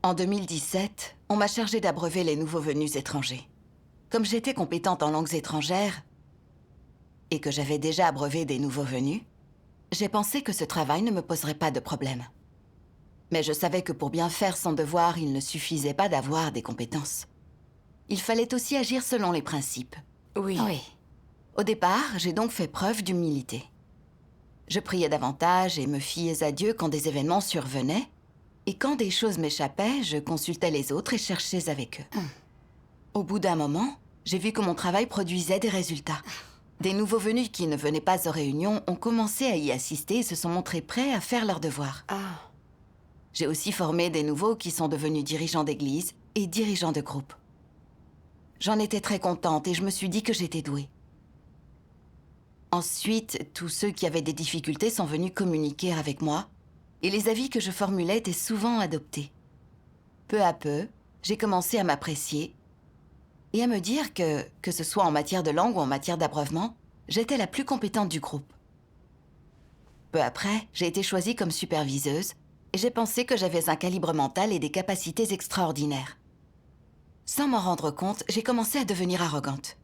En 2017, on m'a chargée d'abreuver les nouveaux venus étrangers. Comme j'étais compétente en langues étrangères et que j'avais déjà abreuvé des nouveaux venus, j'ai pensé que ce travail ne me poserait pas de problème. Mais je savais que pour bien faire son devoir, il ne suffisait pas d'avoir des compétences. Il fallait aussi agir selon les principes. Oui. Oui. Au départ, j'ai donc fait preuve d'humilité. Je priais davantage et me fiais à Dieu quand des événements survenaient, et quand des choses m'échappaient, je consultais les autres et cherchais avec eux. Au bout d'un moment, j'ai vu que mon travail produisait des résultats. Des nouveaux venus qui ne venaient pas aux réunions ont commencé à y assister et se sont montrés prêts à faire leurs devoirs. Ah. J'ai aussi formé des nouveaux qui sont devenus dirigeants d'église et dirigeants de groupe. J'en étais très contente et je me suis dit que j'étais douée. Ensuite, tous ceux qui avaient des difficultés sont venus communiquer avec moi et les avis que je formulais étaient souvent adoptés. Peu à peu, j'ai commencé à m'apprécier et à me dire que ce soit en matière de langue ou en matière d'abreuvement, j'étais la plus compétente du groupe. Peu après, j'ai été choisie comme superviseuse et j'ai pensé que j'avais un calibre mental et des capacités extraordinaires. Sans m'en rendre compte, j'ai commencé à devenir arrogante.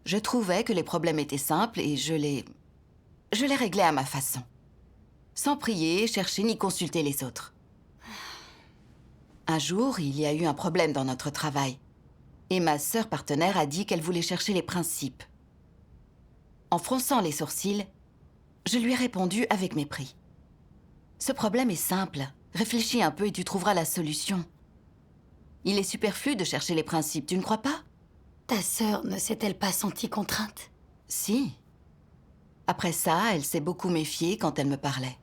Je trouvais que les problèmes étaient simples et je les réglais à ma façon. Sans prier, chercher ni consulter les autres. Un jour, il y a eu un problème dans notre travail. Et ma sœur partenaire a dit qu'elle voulait chercher les principes. En fronçant les sourcils, je lui ai répondu avec mépris. Ce problème est simple. Réfléchis un peu et tu trouveras la solution. Il est superflu de chercher les principes, tu ne crois pas? Ta sœur ne s'est-elle pas sentie contrainte? Si. Après ça, elle s'est beaucoup méfiée quand elle me parlait.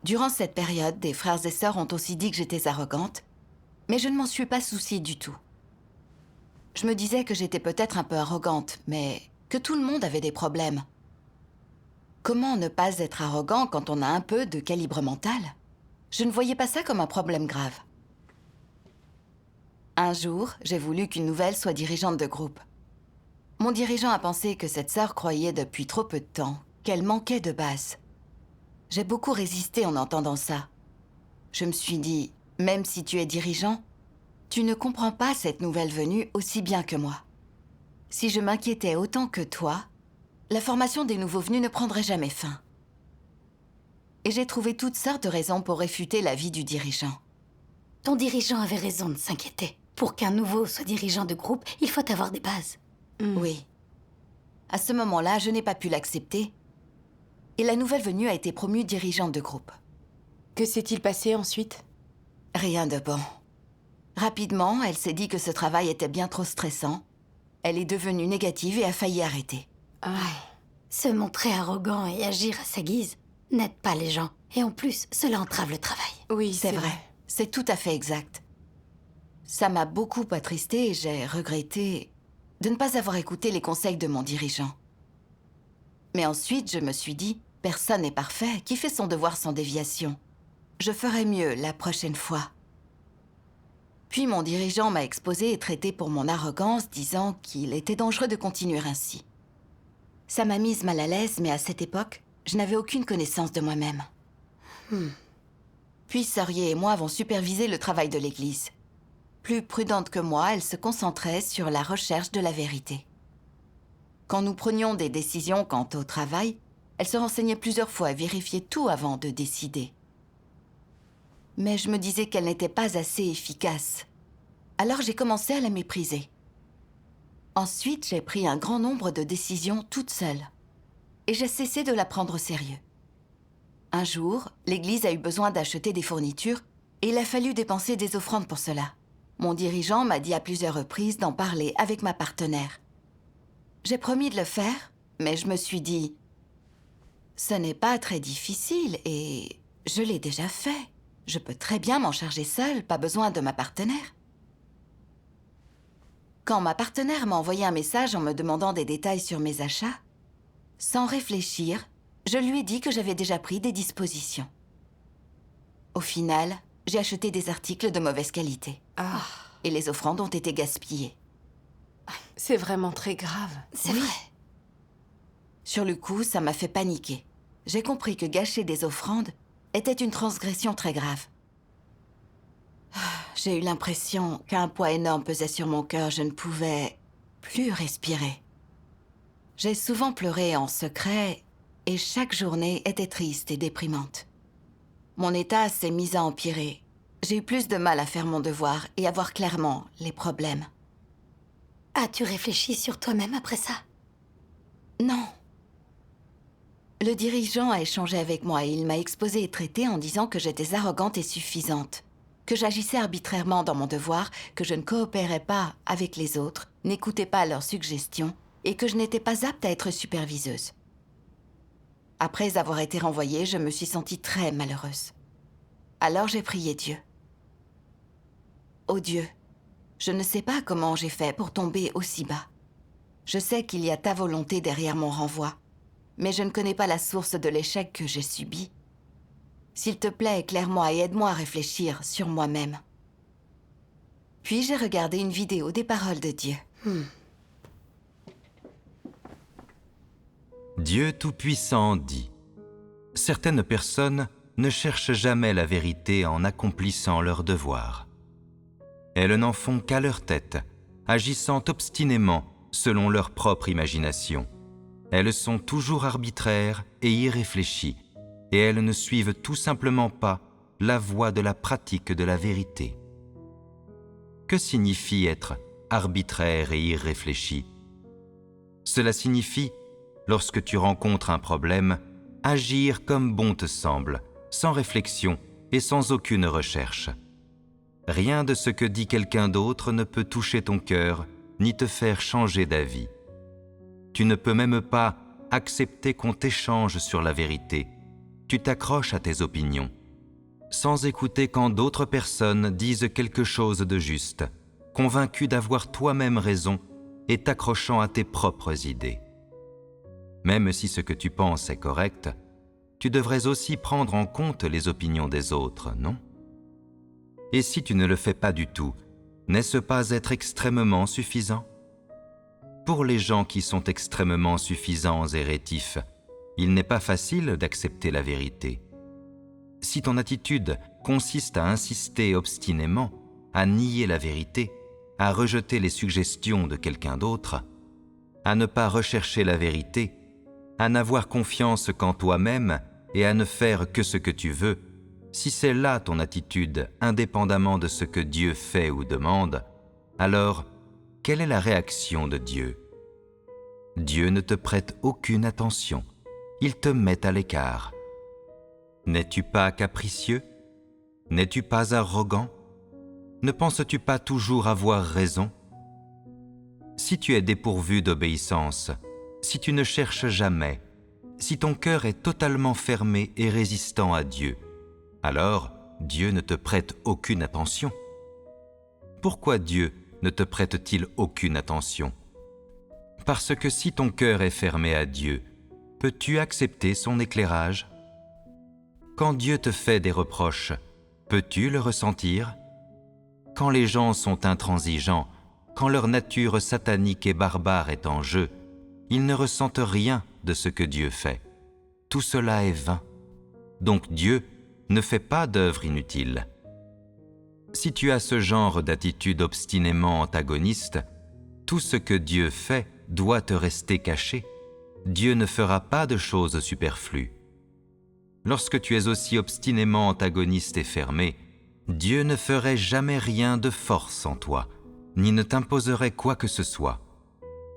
Durant cette période, des frères et sœurs ont aussi dit que j'étais arrogante, mais je ne m'en suis pas souciée du tout. Je me disais que j'étais peut-être un peu arrogante, mais que tout le monde avait des problèmes. Comment ne pas être arrogant quand on a un peu de calibre mental? Je ne voyais pas ça comme un problème grave. Un jour, j'ai voulu qu'une nouvelle soit dirigeante de groupe. Mon dirigeant a pensé que cette sœur croyait depuis trop peu de temps qu'elle manquait de base. J'ai beaucoup résisté en entendant ça. Je me suis dit, même si tu es dirigeant, tu ne comprends pas cette nouvelle venue aussi bien que moi. Si je m'inquiétais autant que toi, la formation des nouveaux venus ne prendrait jamais fin. Et j'ai trouvé toutes sortes de raisons pour réfuter l'avis du dirigeant. Ton dirigeant avait raison de s'inquiéter. Pour qu'un nouveau soit dirigeant de groupe, il faut avoir des bases. Oui. À ce moment-là, je n'ai pas pu l'accepter. Et la nouvelle venue a été promue dirigeante de groupe. Que s'est-il passé ensuite? Rien de bon. Rapidement, elle s'est dit que ce travail était bien trop stressant. Elle est devenue négative et a failli arrêter. Ah. Se montrer arrogant et agir à sa guise n'aide pas les gens. Et en plus, cela entrave le travail. Oui, C'est vrai. C'est tout à fait exact. Ça m'a beaucoup attristée et j'ai regretté de ne pas avoir écouté les conseils de mon dirigeant. Mais ensuite, je me suis dit, personne n'est parfait, qui fait son devoir sans déviation. Je ferai mieux la prochaine fois. Puis mon dirigeant m'a exposé et traité pour mon arrogance, disant qu'il était dangereux de continuer ainsi. Ça m'a mise mal à l'aise, mais à cette époque, je n'avais aucune connaissance de moi-même. Puis Sorier et moi avons supervisé le travail de l'Église. Plus prudente que moi, elle se concentrait sur la recherche de la vérité. Quand nous prenions des décisions quant au travail, elle se renseignait plusieurs fois et vérifiait tout avant de décider. Mais je me disais qu'elle n'était pas assez efficace. Alors j'ai commencé à la mépriser. Ensuite, j'ai pris un grand nombre de décisions toute seule. Et j'ai cessé de la prendre au sérieux. Un jour, l'Église a eu besoin d'acheter des fournitures et il a fallu dépenser des offrandes pour cela. Mon dirigeant m'a dit à plusieurs reprises d'en parler avec ma partenaire. J'ai promis de le faire, mais je me suis dit, ce n'est pas très difficile et je l'ai déjà fait. Je peux très bien m'en charger seule, pas besoin de ma partenaire. Quand ma partenaire m'a envoyé un message en me demandant des détails sur mes achats, sans réfléchir, je lui ai dit que j'avais déjà pris des dispositions. Au final, j'ai acheté des articles de mauvaise qualité. Ah. Et les offrandes ont été gaspillées. C'est vraiment très grave. C'est vrai. Sur le coup, ça m'a fait paniquer. J'ai compris que gâcher des offrandes était une transgression très grave. J'ai eu l'impression qu'un poids énorme pesait sur mon cœur. Je ne pouvais plus respirer. J'ai souvent pleuré en secret et chaque journée était triste et déprimante. Mon état s'est mis à empirer. J'ai eu plus de mal à faire mon devoir et à voir clairement les problèmes. As-tu réfléchi sur toi-même après ça? Non. Le dirigeant a échangé avec moi et il m'a exposé et traité en disant que j'étais arrogante et suffisante, que j'agissais arbitrairement dans mon devoir, que je ne coopérais pas avec les autres, n'écoutais pas leurs suggestions et que je n'étais pas apte à être superviseuse. Après avoir été renvoyée, je me suis sentie très malheureuse. Alors j'ai prié Dieu. Oh Dieu, je ne sais pas comment j'ai fait pour tomber aussi bas. Je sais qu'il y a ta volonté derrière mon renvoi, mais je ne connais pas la source de l'échec que j'ai subi. S'il te plaît, éclaire-moi et aide-moi à réfléchir sur moi-même. Puis j'ai regardé une vidéo des paroles de Dieu. Dieu Tout-Puissant dit : certaines personnes ne cherchent jamais la vérité en accomplissant leur devoir. Elles n'en font qu'à leur tête, agissant obstinément selon leur propre imagination. Elles sont toujours arbitraires et irréfléchies, et elles ne suivent tout simplement pas la voie de la pratique de la vérité. Que signifie être arbitraire et irréfléchi ? Cela signifie, lorsque tu rencontres un problème, agir comme bon te semble, sans réflexion et sans aucune recherche. Rien de ce que dit quelqu'un d'autre ne peut toucher ton cœur ni te faire changer d'avis. Tu ne peux même pas accepter qu'on t'échange sur la vérité. Tu t'accroches à tes opinions, sans écouter quand d'autres personnes disent quelque chose de juste, convaincu d'avoir toi-même raison et t'accrochant à tes propres idées. Même si ce que tu penses est correct, tu devrais aussi prendre en compte les opinions des autres, non ? Et si tu ne le fais pas du tout, n'est-ce pas être extrêmement suffisant ? Pour les gens qui sont extrêmement suffisants et rétifs, il n'est pas facile d'accepter la vérité. Si ton attitude consiste à insister obstinément, à nier la vérité, à rejeter les suggestions de quelqu'un d'autre, à ne pas rechercher la vérité, à n'avoir confiance qu'en toi-même et à ne faire que ce que tu veux, si c'est là ton attitude, indépendamment de ce que Dieu fait ou demande, alors quelle est la réaction de Dieu ? Dieu ne te prête aucune attention, il te met à l'écart. N'es-tu pas capricieux ? N'es-tu pas arrogant ? Ne penses-tu pas toujours avoir raison ? Si tu es dépourvu d'obéissance, si tu ne cherches jamais, si ton cœur est totalement fermé et résistant à Dieu, alors Dieu ne te prête aucune attention. Pourquoi Dieu ne te prête-t-il aucune attention ? Parce que si ton cœur est fermé à Dieu, peux-tu accepter son éclairage ? Quand Dieu te fait des reproches, peux-tu le ressentir ? Quand les gens sont intransigeants, quand leur nature satanique et barbare est en jeu, ils ne ressentent rien de ce que Dieu fait. Tout cela est vain. Donc Dieu ne fait pas d'œuvre inutile. Si tu as ce genre d'attitude obstinément antagoniste, tout ce que Dieu fait doit te rester caché. Dieu ne fera pas de choses superflues. Lorsque tu es aussi obstinément antagoniste et fermé, Dieu ne ferait jamais rien de force en toi, ni ne t'imposerait quoi que ce soit.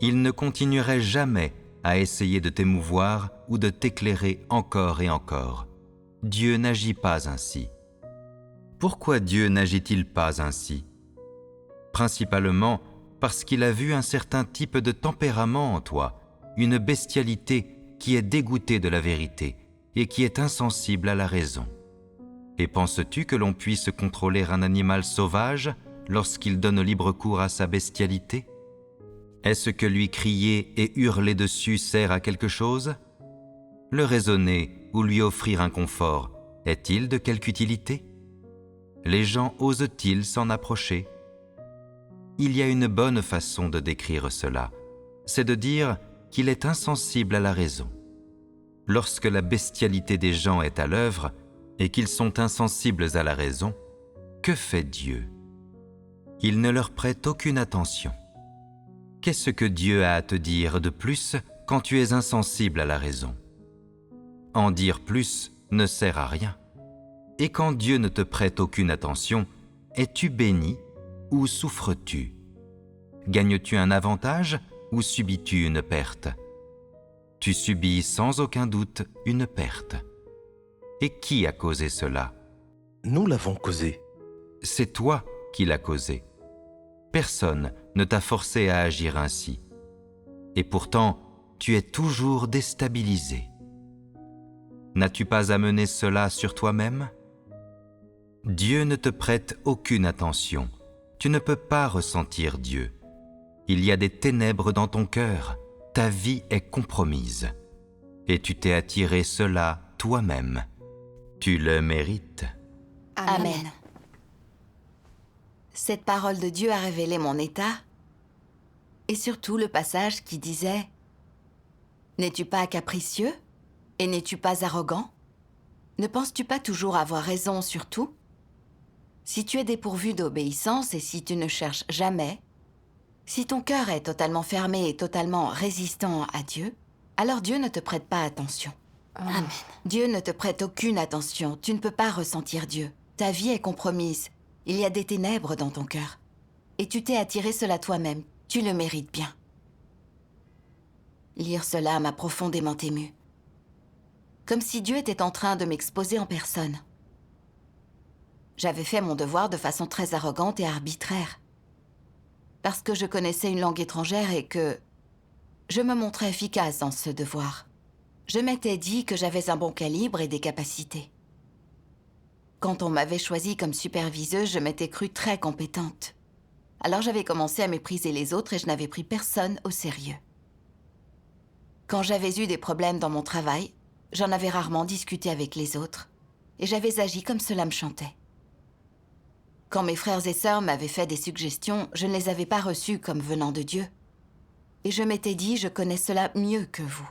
Il ne continuerait jamais à essayer de t'émouvoir ou de t'éclairer encore et encore. Dieu n'agit pas ainsi. Pourquoi Dieu n'agit-il pas ainsi ? Principalement parce qu'il a vu un certain type de tempérament en toi, une bestialité qui est dégoûtée de la vérité et qui est insensible à la raison. Et penses-tu que l'on puisse contrôler un animal sauvage lorsqu'il donne libre cours à sa bestialité ? Est-ce que lui crier et hurler dessus sert à quelque chose ? Le raisonner ou lui offrir un confort est-il de quelque utilité ? Les gens osent-ils s'en approcher ? Il y a une bonne façon de décrire cela, c'est de dire qu'il est insensible à la raison. Lorsque la bestialité des gens est à l'œuvre et qu'ils sont insensibles à la raison, que fait Dieu ? il ne leur prête aucune attention. Qu'est-ce que Dieu a à te dire de plus quand tu es insensible à la raison? En dire plus ne sert à rien. Et quand Dieu ne te prête aucune attention, es-tu béni ou souffres-tu? Gagnes-tu un avantage ou subis-tu une perte? Tu subis sans aucun doute une perte. Et qui a causé cela? Nous l'avons causé. C'est toi qui l'as causé. Personne ne t'a forcé à agir ainsi. Et pourtant, tu es toujours déstabilisé. N'as-tu pas amené cela sur toi-même? Dieu ne te prête aucune attention. Tu ne peux pas ressentir Dieu. Il y a des ténèbres dans ton cœur. Ta vie est compromise. Et tu t'es attiré cela toi-même. Tu le mérites. Amen. Cette parole de Dieu a révélé mon état, et surtout le passage qui disait « N'es-tu pas capricieux et n'es-tu pas arrogant? Ne penses-tu pas toujours avoir raison sur tout? Si tu es dépourvu d'obéissance et si tu ne cherches jamais, si ton cœur est totalement fermé et totalement résistant à Dieu, alors Dieu ne te prête pas attention. Amen. Dieu ne te prête aucune attention. Tu ne peux pas ressentir Dieu. Ta vie est compromise. Il y a des ténèbres dans ton cœur. Et tu t'es attiré cela toi-même. Tu le mérites bien. » Lire cela m'a profondément émue. Comme si Dieu était en train de m'exposer en personne. J'avais fait mon devoir de façon très arrogante et arbitraire. Parce que je connaissais une langue étrangère et que je me montrais efficace dans ce devoir. Je m'étais dit que j'avais un bon calibre et des capacités. Quand on m'avait choisie comme superviseuse, je m'étais crue très compétente. Alors j'avais commencé à mépriser les autres et je n'avais pris personne au sérieux. Quand j'avais eu des problèmes dans mon travail, j'en avais rarement discuté avec les autres et j'avais agi comme cela me chantait. Quand mes frères et sœurs m'avaient fait des suggestions, je ne les avais pas reçues comme venant de Dieu. Et je m'étais dit, je connais cela mieux que vous.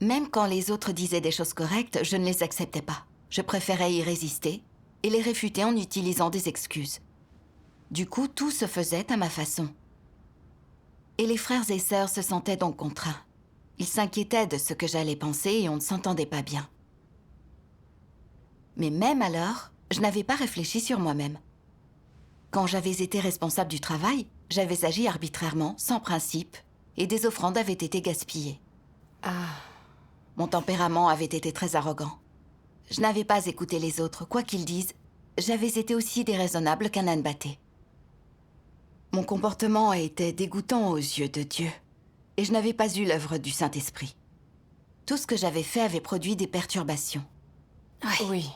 Même quand les autres disaient des choses correctes, je ne les acceptais pas. Je préférais y résister et les réfuter en utilisant des excuses. Du coup, tout se faisait à ma façon. Et les frères et sœurs se sentaient donc contraints. Ils s'inquiétaient de ce que j'allais penser et on ne s'entendait pas bien. Mais même alors, je n'avais pas réfléchi sur moi-même. Quand j'avais été responsable du travail, j'avais agi arbitrairement, sans principe, et des offrandes avaient été gaspillées. Mon tempérament avait été très arrogant. Je n'avais pas écouté les autres, quoi qu'ils disent. J'avais été aussi déraisonnable qu'un âne batté. Mon comportement était dégoûtant aux yeux de Dieu, et je n'avais pas eu l'œuvre du Saint-Esprit. Tout ce que j'avais fait avait produit des perturbations. Oui.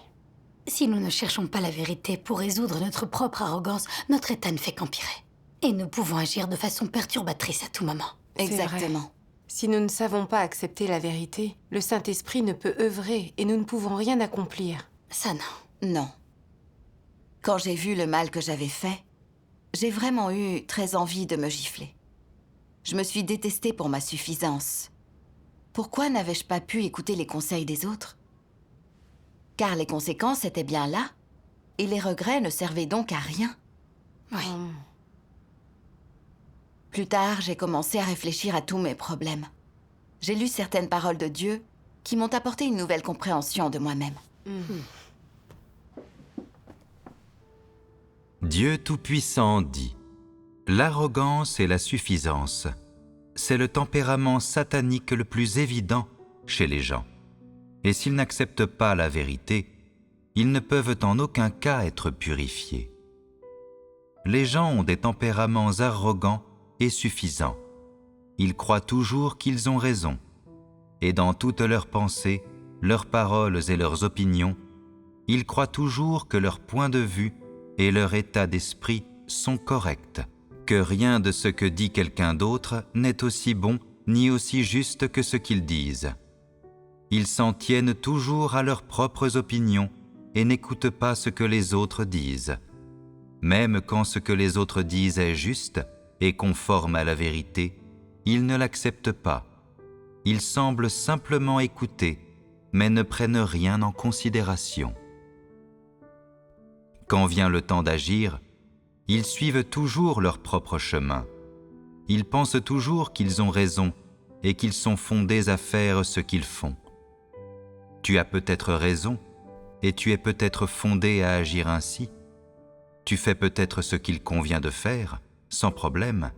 Si nous ne cherchons pas la vérité pour résoudre notre propre arrogance, notre état ne fait qu'empirer. Et nous pouvons agir de façon perturbatrice à tout moment. C'est Exactement. vrai. Si nous ne savons pas accepter la vérité, le Saint-Esprit ne peut œuvrer et nous ne pouvons rien accomplir. Ça, non. Non. Quand j'ai vu le mal que j'avais fait, j'ai vraiment eu très envie de me gifler. Je me suis détestée pour ma suffisance. Pourquoi n'avais-je pas pu écouter les conseils des autres? Car les conséquences étaient bien là, et les regrets ne servaient donc à rien. Oui. Plus tard, j'ai commencé à réfléchir à tous mes problèmes. J'ai lu certaines paroles de Dieu qui m'ont apporté une nouvelle compréhension de moi-même. Dieu Tout-Puissant dit « L'arrogance et la suffisance, c'est le tempérament satanique le plus évident chez les gens. Et s'ils n'acceptent pas la vérité, ils ne peuvent en aucun cas être purifiés. Les gens ont des tempéraments arrogants et suffisants. Ils croient toujours qu'ils ont raison. Et dans toutes leurs pensées, leurs paroles et leurs opinions, ils croient toujours que leur point de vue et leur état d'esprit sont corrects, que rien de ce que dit quelqu'un d'autre n'est aussi bon ni aussi juste que ce qu'ils disent. Ils s'en tiennent toujours à leurs propres opinions et n'écoutent pas ce que les autres disent. Même quand ce que les autres disent est juste et conforme à la vérité, ils ne l'acceptent pas. Ils semblent simplement écouter, mais ne prennent rien en considération. Quand vient le temps d'agir, Ils suivent toujours leur propre chemin. Ils pensent toujours qu'ils ont raison et qu'ils sont fondés à faire ce qu'ils font. Tu as peut-être raison et tu es peut-être fondé à agir ainsi. Tu fais peut-être ce qu'il convient de faire, sans problème,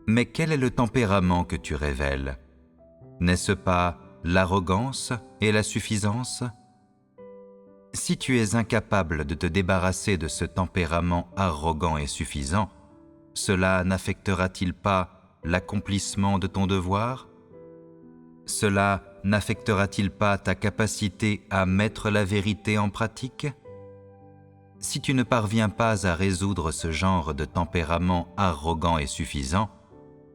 mais quel est le tempérament que tu révèles? N'est-ce pas l'arrogance et la suffisance? Si tu es incapable de te débarrasser de ce tempérament arrogant et suffisant, cela n'affectera-t-il pas l'accomplissement de ton devoir? Cela n'affectera-t-il pas ta capacité à mettre la vérité en pratique? Si tu ne parviens pas à résoudre ce genre de tempérament arrogant et suffisant,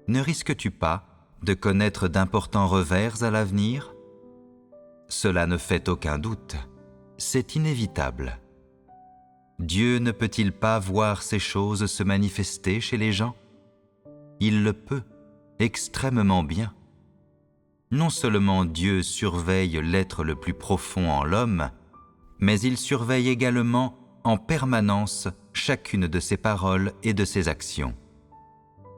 ne risques-tu pas de connaître d'importants revers à l'avenir? Cela ne fait aucun doute, c'est inévitable. Dieu ne peut-il pas voir ces choses se manifester chez les gens? Il le peut, extrêmement bien. Non seulement Dieu surveille l'être le plus profond en l'homme, mais il surveille également en permanence chacune de ses paroles et de ses actions.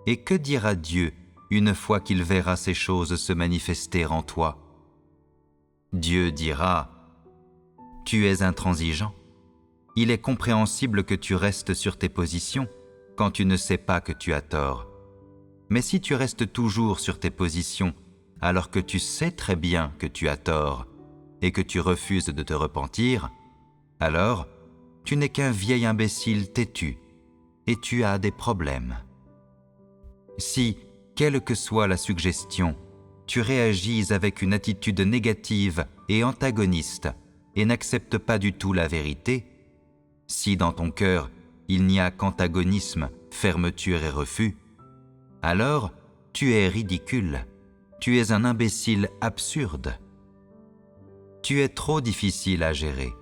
Et que dira Dieu une fois qu'il verra ces choses se manifester en toi? Dieu dira: « Tu es intransigeant. Il est compréhensible que tu restes sur tes positions quand tu ne sais pas que tu as tort. Mais si tu restes toujours sur tes positions alors que tu sais très bien que tu as tort et que tu refuses de te repentir, alors tu n'es qu'un vieil imbécile têtu et tu as des problèmes. Si, quelle que soit la suggestion, tu réagis avec une attitude négative et antagoniste et n'acceptes pas du tout la vérité, si dans ton cœur il n'y a qu'antagonisme, fermeture et refus, alors tu es ridicule, tu es un imbécile absurde. Tu es trop difficile à gérer.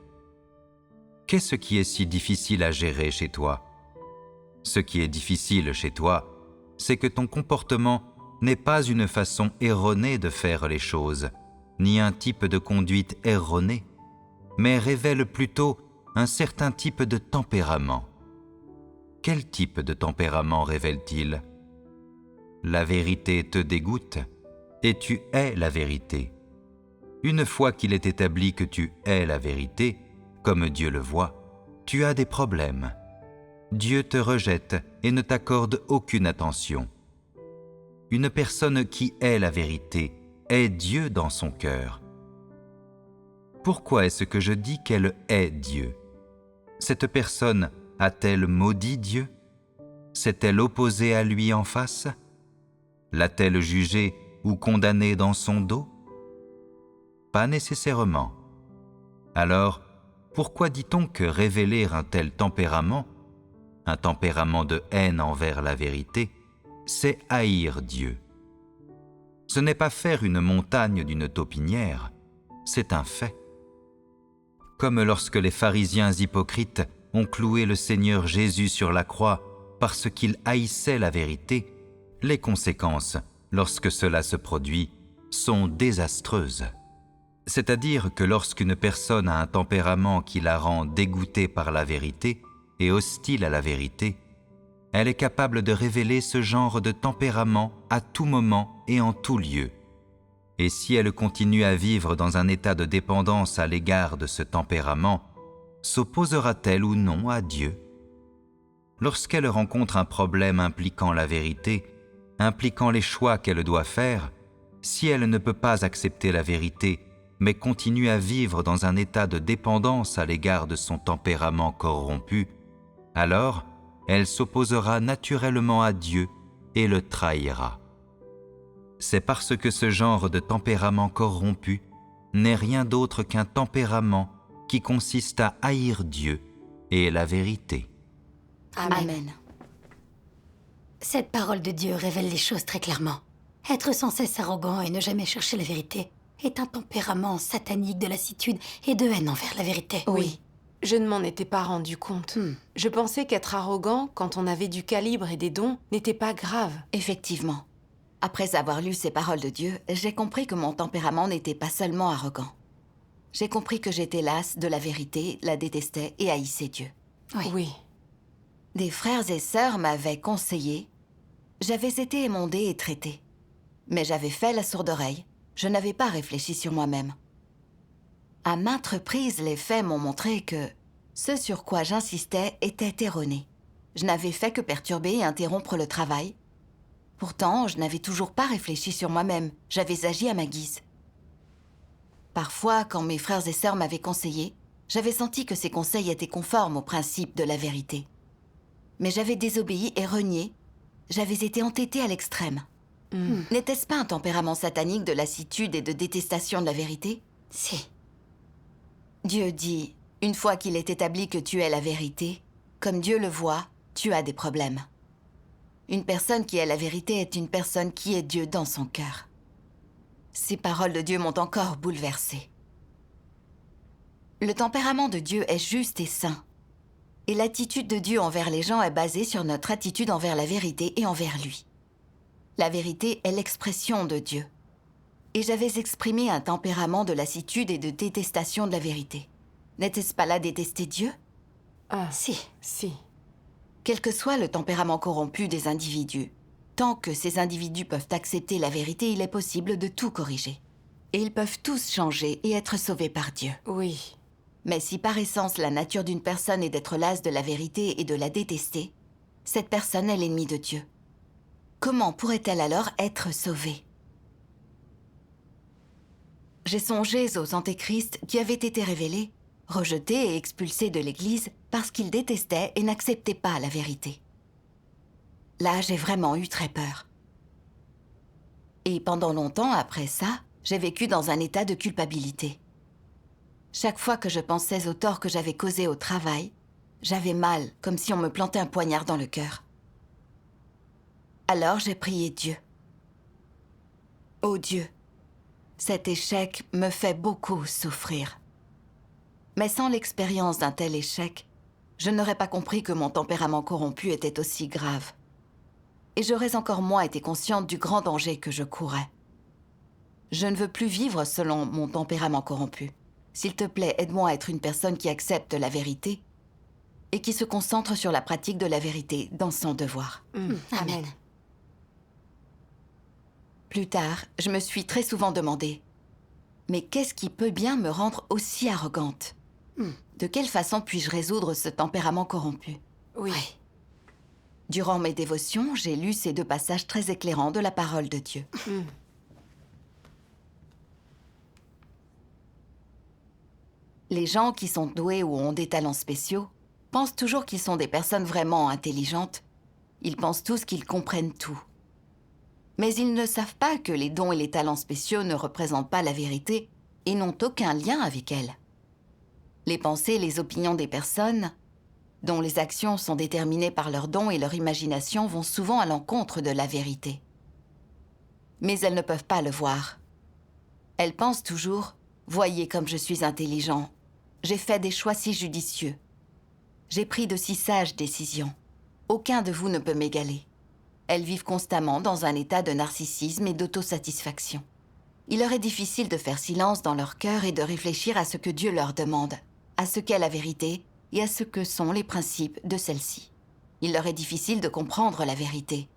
Qu'est-ce qui est si difficile à gérer chez toi? Ce qui est difficile chez toi, c'est que ton comportement n'est pas une façon erronée de faire les choses, ni un type de conduite erronée, mais révèle plutôt un certain type de tempérament. Quel type de tempérament révèle-t-il? La vérité te dégoûte, et tu hais la vérité. Une fois qu'il est établi que tu hais la vérité, comme Dieu le voit, tu as des problèmes. Dieu te rejette et ne t'accorde aucune attention. Une personne qui hait la vérité hait Dieu dans son cœur. Pourquoi est-ce que je dis qu'elle hait Dieu? Cette personne a-t-elle maudit Dieu? S'est-elle opposée à lui en face? L'a-t-elle jugé ou condamné dans son dos? Pas nécessairement. Alors, pourquoi dit-on que révéler un tel tempérament, un tempérament de haine envers la vérité, c'est haïr Dieu? Ce n'est pas faire une montagne d'une taupinière, c'est un fait. Comme lorsque les pharisiens hypocrites ont cloué le Seigneur Jésus sur la croix parce qu'ils haïssaient la vérité, les conséquences, lorsque cela se produit, sont désastreuses. C'est-à-dire que lorsqu'une personne a un tempérament qui la rend dégoûtée par la vérité et hostile à la vérité, elle est capable de révéler ce genre de tempérament à tout moment et en tout lieu. Et si elle continue à vivre dans un état de dépendance à l'égard de ce tempérament, s'opposera-t-elle ou non à Dieu? Lorsqu'elle rencontre un problème impliquant la vérité, impliquant les choix qu'elle doit faire, si elle ne peut pas accepter la vérité, mais continue à vivre dans un état de dépendance à l'égard de son tempérament corrompu, alors elle s'opposera naturellement à Dieu et le trahira. C'est parce que ce genre de tempérament corrompu n'est rien d'autre qu'un tempérament qui consiste à haïr Dieu et la vérité. Amen. Cette parole de Dieu révèle les choses très clairement. Être sans cesse arrogant et ne jamais chercher la vérité est un tempérament satanique de lassitude et de haine envers la vérité. Oui. Je ne m'en étais pas rendu compte. Je pensais qu'être arrogant, quand on avait du calibre et des dons, n'était pas grave. Effectivement. Après avoir lu ces paroles de Dieu, j'ai compris que mon tempérament n'était pas seulement arrogant. J'ai compris que j'étais lasse de la vérité, la détestais et haïssais Dieu. Oui. Des frères et sœurs m'avaient conseillé. J'avais été émondée et traitée. Mais j'avais fait la sourde oreille. Je n'avais pas réfléchi sur moi-même. À maintes reprises, les faits m'ont montré que ce sur quoi j'insistais était erroné. Je n'avais fait que perturber et interrompre le travail. Pourtant, je n'avais toujours pas réfléchi sur moi-même. J'avais agi à ma guise. Parfois, quand mes frères et sœurs m'avaient conseillé, j'avais senti que ces conseils étaient conformes aux principes de la vérité. Mais j'avais désobéi et renié. J'avais été entêtée à l'extrême. N'était-ce pas un tempérament satanique de lassitude et de détestation de la vérité? Si. Dieu dit, une fois qu'il est établi que tu es la vérité, comme Dieu le voit, tu as des problèmes. Une personne qui est la vérité est une personne qui est Dieu dans son cœur. Ces paroles de Dieu m'ont encore bouleversée. Le tempérament de Dieu est juste et saint. Et l'attitude de Dieu envers les gens est basée sur notre attitude envers la vérité et envers lui. La vérité est l'expression de Dieu. Et j'avais exprimé un tempérament de lassitude et de détestation de la vérité. N'était-ce pas là détester Dieu? Ah, Si. si. Quel que soit le tempérament corrompu des individus, tant que ces individus peuvent accepter la vérité, il est possible de tout corriger. Et ils peuvent tous changer et être sauvés par Dieu. Oui. Mais si par essence la nature d'une personne est d'être lasse de la vérité et de la détester, cette personne est l'ennemi de Dieu. Comment pourrait-elle alors être sauvée? J'ai songé aux antéchrists qui avaient été révélés, rejetés et expulsés de l'Église parce qu'ils détestaient et n'acceptaient pas la vérité. Là, j'ai vraiment eu très peur. Et pendant longtemps après ça, j'ai vécu dans un état de culpabilité. Chaque fois que je pensais au tort que j'avais causé au travail, j'avais mal, comme si on me plantait un poignard dans le cœur. Alors j'ai prié Dieu. Oh Dieu, cet échec me fait beaucoup souffrir. Mais sans l'expérience d'un tel échec, je n'aurais pas compris que mon tempérament corrompu était aussi grave. Et j'aurais encore moins été consciente du grand danger que je courais. Je ne veux plus vivre selon mon tempérament corrompu. S'il te plaît, aide-moi à être une personne qui accepte la vérité et qui se concentre sur la pratique de la vérité dans son devoir. Amen. Plus tard, je me suis très souvent demandé, mais qu'est-ce qui peut bien me rendre aussi arrogante? De quelle façon puis-je résoudre ce tempérament corrompu? Oui. Durant mes dévotions, j'ai lu ces deux passages très éclairants de la parole de Dieu. Les gens qui sont doués ou ont des talents spéciaux pensent toujours qu'ils sont des personnes vraiment intelligentes. Ils pensent tous qu'ils comprennent tout. Mais ils ne savent pas que les dons et les talents spéciaux ne représentent pas la vérité et n'ont aucun lien avec elle. Les pensées et les opinions des personnes, dont les actions sont déterminées par leurs dons et leur imagination, vont souvent à l'encontre de la vérité. Mais elles ne peuvent pas le voir. Elles pensent toujours « Voyez comme je suis intelligent. J'ai fait des choix si judicieux. J'ai pris de si sages décisions. Aucun de vous ne peut m'égaler. » Elles vivent constamment dans un état de narcissisme et d'autosatisfaction. Il leur est difficile de faire silence dans leur cœur et de réfléchir à ce que Dieu leur demande, à ce qu'est la vérité et à ce que sont les principes de celle-ci. Il leur est difficile de comprendre la vérité.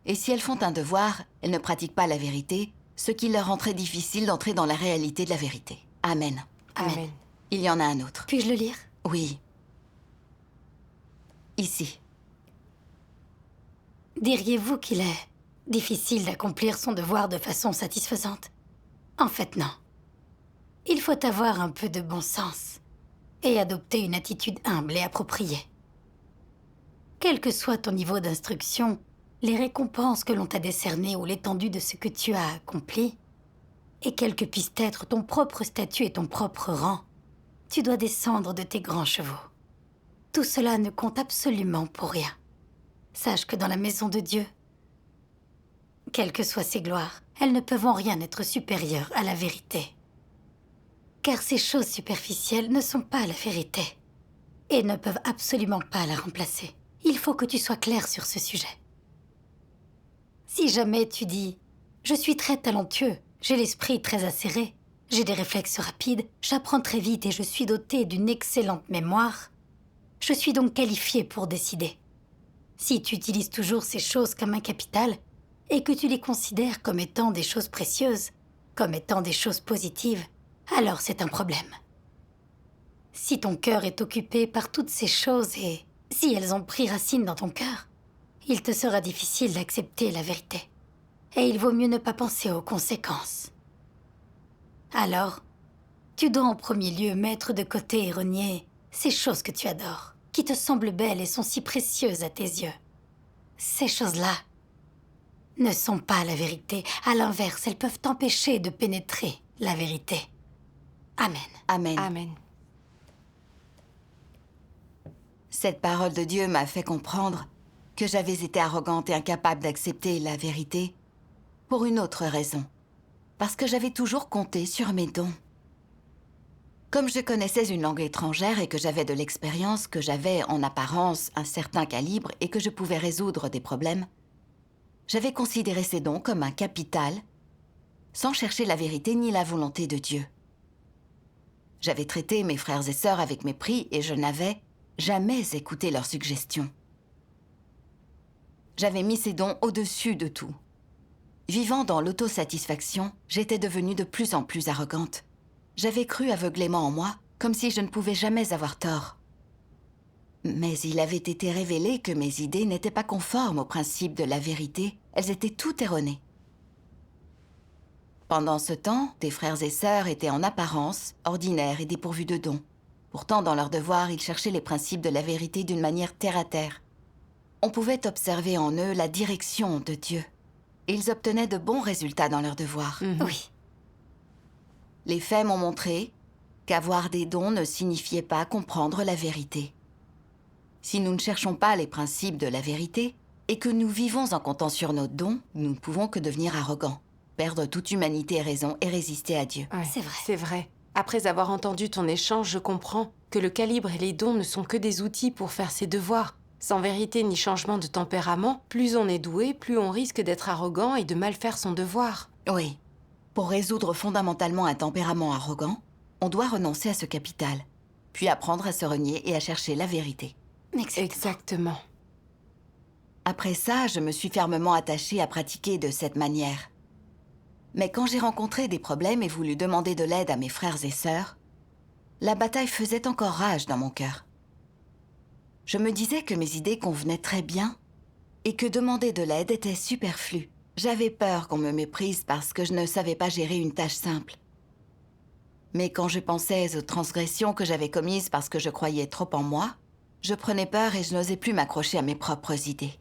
Et si elles font un devoir, elles ne pratiquent pas la vérité, ce qui leur rend très difficile d'entrer dans la réalité de la vérité. Amen. Amen. Il y en a un autre. Puis-je le lire? Oui. Ici. Diriez-vous qu'il est difficile d'accomplir son devoir de façon satisfaisante? En fait, non. Il faut avoir un peu de bon sens et adopter une attitude humble et appropriée. Quel que soit ton niveau d'instruction, les récompenses que l'on t'a décernées ou l'étendue de ce que tu as accompli, et quel que puisse être ton propre statut et ton propre rang, tu dois descendre de tes grands chevaux. Tout cela ne compte absolument pour rien. Sache que dans la maison de Dieu, quelles que soient ses gloires, elles ne peuvent en rien être supérieures à la vérité. Car ces choses superficielles ne sont pas la vérité et ne peuvent absolument pas la remplacer. Il faut que tu sois clair sur ce sujet. Si jamais tu dis « Je suis très talentueux, j'ai l'esprit très acéré, j'ai des réflexes rapides, j'apprends très vite et je suis doté d'une excellente mémoire », je suis donc qualifié pour décider. Si tu utilises toujours ces choses comme un capital et que tu les considères comme étant des choses précieuses, comme étant des choses positives, alors c'est un problème. Si ton cœur est occupé par toutes ces choses et si elles ont pris racine dans ton cœur, il te sera difficile d'accepter la vérité. Et il vaut mieux ne pas penser aux conséquences. Alors, tu dois en premier lieu mettre de côté et renier ces choses que tu adores, qui te semblent belles et sont si précieuses à tes yeux. Ces choses-là ne sont pas la vérité. À l'inverse, elles peuvent t'empêcher de pénétrer la vérité. Amen. Amen. Amen. Cette parole de Dieu m'a fait comprendre que j'avais été arrogante et incapable d'accepter la vérité pour une autre raison. Parce que j'avais toujours compté sur mes dons. Comme je connaissais une langue étrangère et que j'avais de l'expérience, que j'avais en apparence un certain calibre et que je pouvais résoudre des problèmes, j'avais considéré ces dons comme un capital, sans chercher la vérité ni la volonté de Dieu. J'avais traité mes frères et sœurs avec mépris et je n'avais jamais écouté leurs suggestions. J'avais mis ces dons au-dessus de tout. Vivant dans l'autosatisfaction, j'étais devenue de plus en plus arrogante. J'avais cru aveuglément en moi, comme si je ne pouvais jamais avoir tort. Mais il avait été révélé que mes idées n'étaient pas conformes aux principes de la vérité. Elles étaient toutes erronées. Pendant ce temps, tes frères et sœurs étaient en apparence ordinaires et dépourvus de dons. Pourtant, dans leurs devoirs, ils cherchaient les principes de la vérité d'une manière terre-à-terre. On pouvait observer en eux la direction de Dieu. Et ils obtenaient de bons résultats dans leurs devoirs. Oui. Les faits m'ont montré qu'avoir des dons ne signifiait pas comprendre la vérité. Si nous ne cherchons pas les principes de la vérité et que nous vivons en comptant sur nos dons, nous ne pouvons que devenir arrogants, perdre toute humanité et raison et résister à Dieu. Ouais, C'est vrai. C'est vrai. Après avoir entendu ton échange, je comprends que le calibre et les dons ne sont que des outils pour faire ses devoirs. Sans vérité ni changement de tempérament, plus on est doué, plus on risque d'être arrogant et de mal faire son devoir. Oui. Pour résoudre fondamentalement un tempérament arrogant, on doit renoncer à ce capital, puis apprendre à se renier et à chercher la vérité. Exactement. Après ça, je me suis fermement attachée à pratiquer de cette manière. Mais quand j'ai rencontré des problèmes et voulu demander de l'aide à mes frères et sœurs, la bataille faisait encore rage dans mon cœur. Je me disais que mes idées convenaient très bien et que demander de l'aide était superflu. J'avais peur qu'on me méprise parce que je ne savais pas gérer une tâche simple. Mais quand je pensais aux transgressions que j'avais commises parce que je croyais trop en moi, je prenais peur et je n'osais plus m'accrocher à mes propres idées.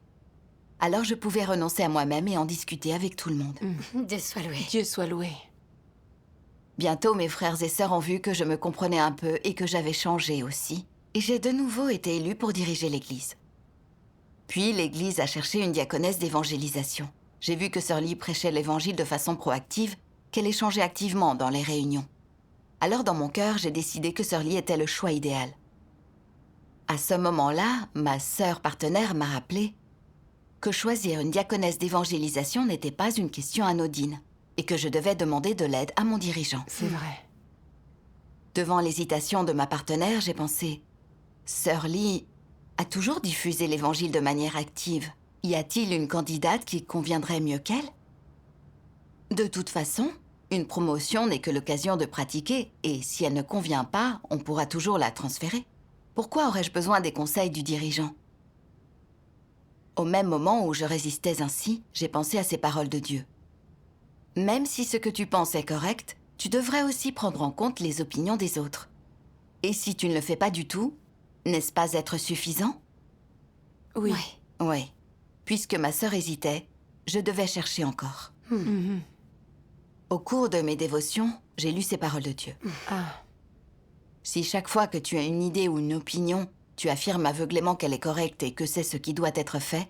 Alors je pouvais renoncer à moi-même et en discuter avec tout le monde. Dieu soit loué. Dieu soit loué. Bientôt, mes frères et sœurs ont vu que je me comprenais un peu et que j'avais changé aussi. Et j'ai de nouveau été élue pour diriger l'église. Puis l'église a cherché une diaconesse d'évangélisation. J'ai vu que Sœur Lee prêchait l'évangile de façon proactive, qu'elle échangeait activement dans les réunions. Alors dans mon cœur, j'ai décidé que Sœur Lee était le choix idéal. À ce moment-là, ma sœur partenaire m'a rappelé que choisir une diaconesse d'évangélisation n'était pas une question anodine et que je devais demander de l'aide à mon dirigeant. C'est vrai. Devant l'hésitation de ma partenaire, j'ai pensé « Sœur Lee a toujours diffusé l'évangile de manière active. Y a-t-il une candidate qui conviendrait mieux qu'elle ?» De toute façon, une promotion n'est que l'occasion de pratiquer, et si elle ne convient pas, on pourra toujours la transférer. Pourquoi aurais-je besoin des conseils du dirigeant ? Au même moment où je résistais ainsi, j'ai pensé à ces paroles de Dieu. Même si ce que tu penses est correct, tu devrais aussi prendre en compte les opinions des autres. Et si tu ne le fais pas du tout, n'est-ce pas être suffisant ? Oui. Ouais. Oui. Puisque ma sœur hésitait, je devais chercher encore. Mhm. Au cours de mes dévotions, j'ai lu ces paroles de Dieu. Ah. Si chaque fois que tu as une idée ou une opinion, tu affirmes aveuglément qu'elle est correcte et que c'est ce qui doit être fait,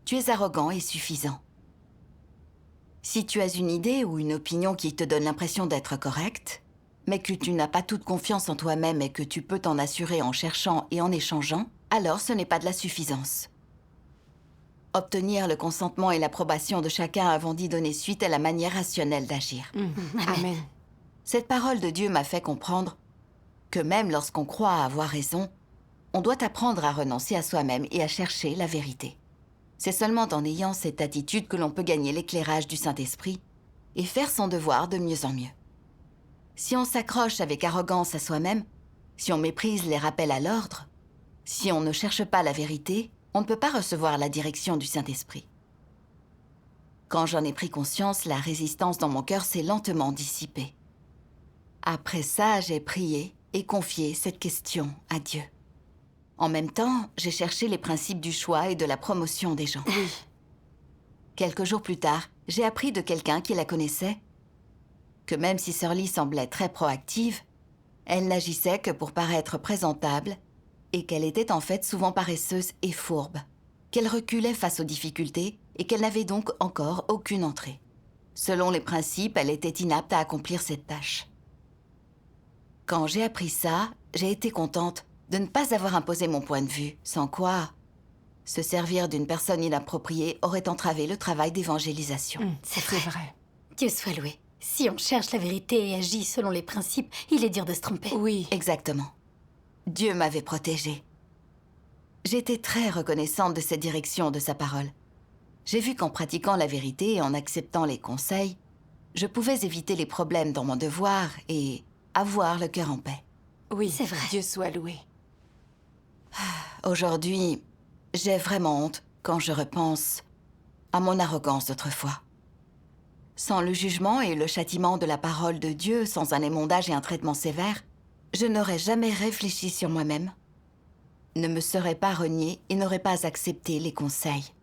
tu es arrogant et suffisant. Si tu as une idée ou une opinion qui te donne l'impression d'être correcte, mais que tu n'as pas toute confiance en toi-même et que tu peux t'en assurer en cherchant et en échangeant, alors ce n'est pas de la suffisance. Obtenir le consentement et l'approbation de chacun avant d'y donner suite est la manière rationnelle d'agir. Amen. Cette parole de Dieu m'a fait comprendre que même lorsqu'on croit avoir raison, on doit apprendre à renoncer à soi-même et à chercher la vérité. C'est seulement en ayant cette attitude que l'on peut gagner l'éclairage du Saint-Esprit et faire son devoir de mieux en mieux. Si on s'accroche avec arrogance à soi-même, si on méprise les rappels à l'ordre, si on ne cherche pas la vérité, on ne peut pas recevoir la direction du Saint-Esprit. Quand j'en ai pris conscience, la résistance dans mon cœur s'est lentement dissipée. Après ça, j'ai prié et confié cette question à Dieu. En même temps, j'ai cherché les principes du choix et de la promotion des gens. Oui. Quelques jours plus tard, j'ai appris de quelqu'un qui la connaissait que même si Shirley semblait très proactive, elle n'agissait que pour paraître présentable et qu'elle était en fait souvent paresseuse et fourbe, qu'elle reculait face aux difficultés et qu'elle n'avait donc encore aucune entrée. Selon les principes, elle était inapte à accomplir cette tâche. Quand j'ai appris ça, j'ai été contente de ne pas avoir imposé mon point de vue, sans quoi se servir d'une personne inappropriée aurait entravé le travail d'évangélisation. C'est C'est vrai. vrai. Dieu soit loué. Si on cherche la vérité et agit selon les principes, il est dur de se tromper. Oui. Exactement. Dieu m'avait protégée. J'étais très reconnaissante de cette direction de sa parole. J'ai vu qu'en pratiquant la vérité et en acceptant les conseils, je pouvais éviter les problèmes dans mon devoir et avoir le cœur en paix. Oui, C'est vrai. Dieu soit loué. Aujourd'hui, j'ai vraiment honte quand je repense à mon arrogance d'autrefois. Sans le jugement et le châtiment de la parole de Dieu, sans un émondage et un traitement sévère, je n'aurais jamais réfléchi sur moi-même, ne me serais pas reniée et n'aurais pas accepté les conseils.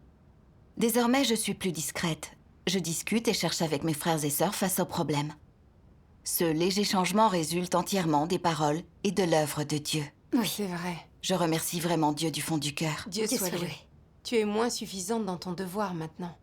Désormais, je suis plus discrète. Je discute et cherche avec mes frères et sœurs face aux problèmes. Ce léger changement résulte entièrement des paroles et de l'œuvre de Dieu. Oui. C'est vrai. Je remercie vraiment Dieu du fond du cœur. Dieu soit loué. Tu es moins suffisante dans ton devoir maintenant.